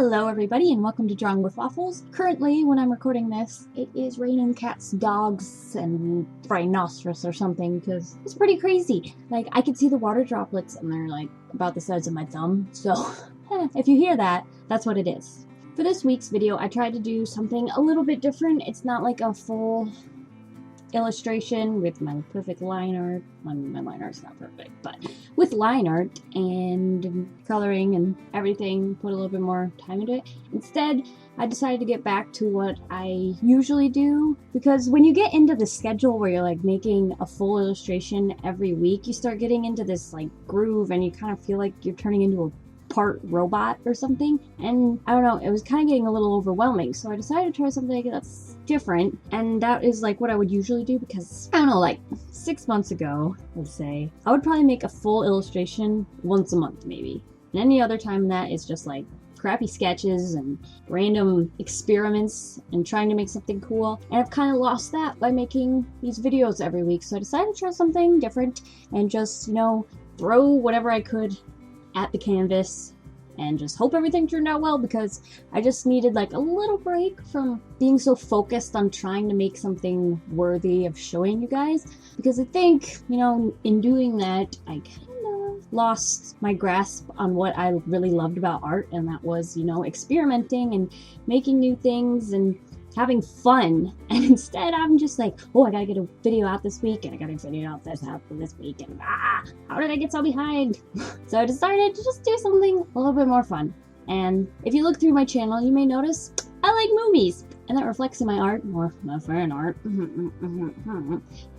Hello everybody and welcome to Drawing with Waffles. Currently, when I'm recording this, it is raining cats, dogs, and rhinoceros or something because it's pretty crazy. Like, I can see the water droplets and they're like about the size of my thumb. So, if you hear that, that's what it is. For this week's video, I tried to do something a little bit different. It's not like a full illustration with my perfect line art. My line art's not perfect, but with line art and coloring and everything, put a little bit more time into it. Instead, I decided to get back to what I usually do, because when you get into the schedule where you're like making a full illustration every week, you start getting into this like groove and you kind of feel like you're turning into a part robot or something, and I don't know, it was kind of getting a little overwhelming, so I decided to try something that's different, and that is like what I would usually do, because I don't know, like 6 months ago, let's say, I would probably make a full illustration once a month maybe, and any other time that is just like crappy sketches and random experiments and trying to make something cool, and I've kind of lost that by making these videos every week, so I decided to try something different and just, you know, throw whatever I could at the canvas and just hope everything turned out well, because I just needed like a little break from being so focused on trying to make something worthy of showing you guys, because I think, you know, in doing that I kind of lost my grasp on what I really loved about art, and that was, you know, experimenting and making new things and having fun. And instead I'm just like, oh, I gotta get a video out this week and I gotta video out this week, and how did I get so behind? So I decided to just do something a little bit more fun. And if you look through my channel, you may notice I like movies, and that reflects in my art, or my fan art.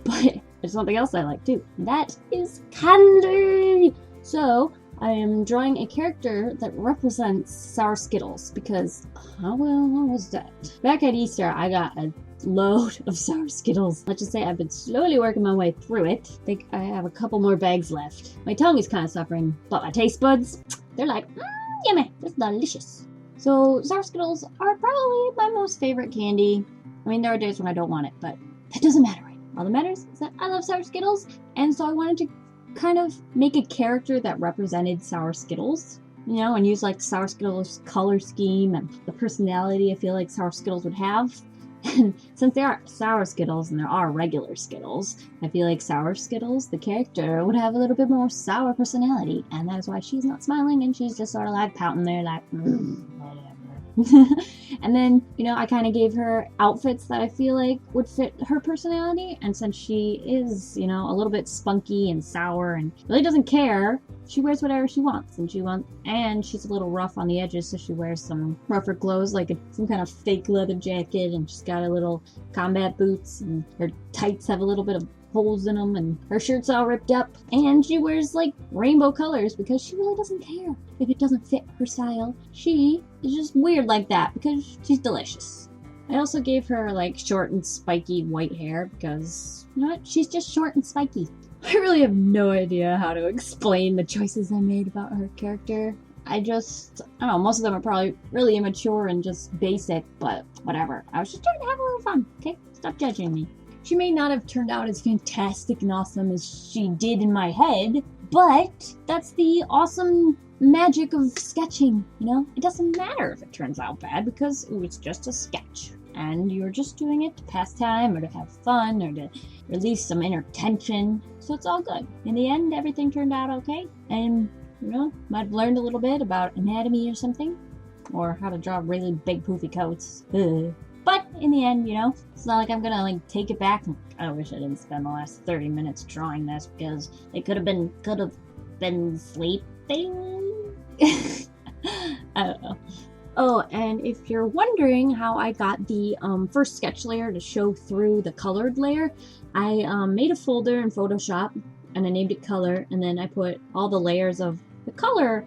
But there's something else I like too, and that is candy. So I am drawing a character that represents sour Skittles, because how well was that? Back at Easter, I got a load of sour Skittles. Let's just say I've been slowly working my way through it. I think I have a couple more bags left. My tongue is kind of suffering, but my taste buds, they're like, yummy, that's delicious. So sour Skittles are probably my most favorite candy. I mean, there are days when I don't want it, but that doesn't matter right now. All that matters is that I love sour Skittles, and so I wanted to kind of make a character that represented sour Skittles, you know, and use like sour Skittles color scheme and the personality I feel like sour Skittles would have. And since there are sour Skittles and there are regular Skittles, I feel like sour Skittles, the character, would have a little bit more sour personality, and that is why she's not smiling and she's just sort of like pouting there like, whatever. And then, you know, I kind of gave her outfits that I feel like would fit her personality, and since she is, you know, a little bit spunky and sour and really doesn't care, she wears whatever she wants, and she's a little rough on the edges, so she wears some rougher clothes, like some kind of fake leather jacket, and she's got a little combat boots, and her tights have a little bit of holes in them, and her shirt's all ripped up, and she wears like rainbow colors because she really doesn't care if it doesn't fit her style. She is just weird like that because she's delicious. I also gave her like short and spiky white hair because, you know what, she's just short and spiky. I really have no idea how to explain the choices I made about her character. I don't know, most of them are probably really immature and just basic, but whatever. I was just trying to have a little fun, okay? Stop judging me. She may not have turned out as fantastic and awesome as she did in my head, but that's the awesome magic of sketching, you know? It doesn't matter if it turns out bad, because it was just a sketch, and you're just doing it to pass time or to have fun or to release some inner tension, so it's all good. In the end, everything turned out okay, and, you know, might have learned a little bit about anatomy or something, or how to draw really big poofy coats. But in the end, you know, it's not like I'm gonna like take it back and I wish I didn't spend the last 30 minutes drawing this, because it could have been sleeping. I don't know. Oh, and if you're wondering how I got the first sketch layer to show through the colored layer, I made a folder in Photoshop and I named it color, and then I put all the layers of the color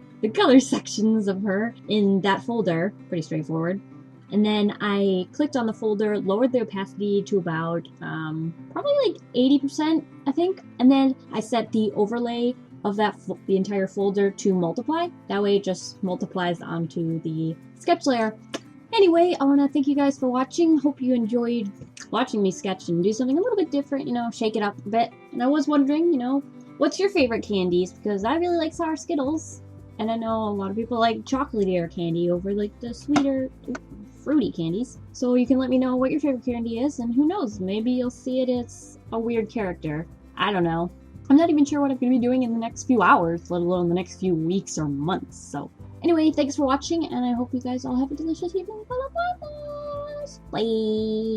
sections of her in that folder. Pretty straightforward. And then I clicked on the folder, lowered the opacity to about probably like 80%, I think. And then I set the overlay of the entire folder to multiply. That way it just multiplies onto the sketch layer. Anyway, I want to thank you guys for watching. Hope you enjoyed watching me sketch and do something a little bit different, you know, shake it up a bit. And I was wondering, you know, what's your favorite candies? Because I really like sour Skittles. And I know a lot of people like chocolatier candy over like the sweeter, fruity candies. So you can let me know what your favorite candy is, and who knows, maybe you'll see it as a weird character. I don't know. I'm not even sure what I'm going to be doing in the next few hours, let alone the next few weeks or months. So anyway, thanks for watching, and I hope you guys all have a delicious evening full of waffles. Bye!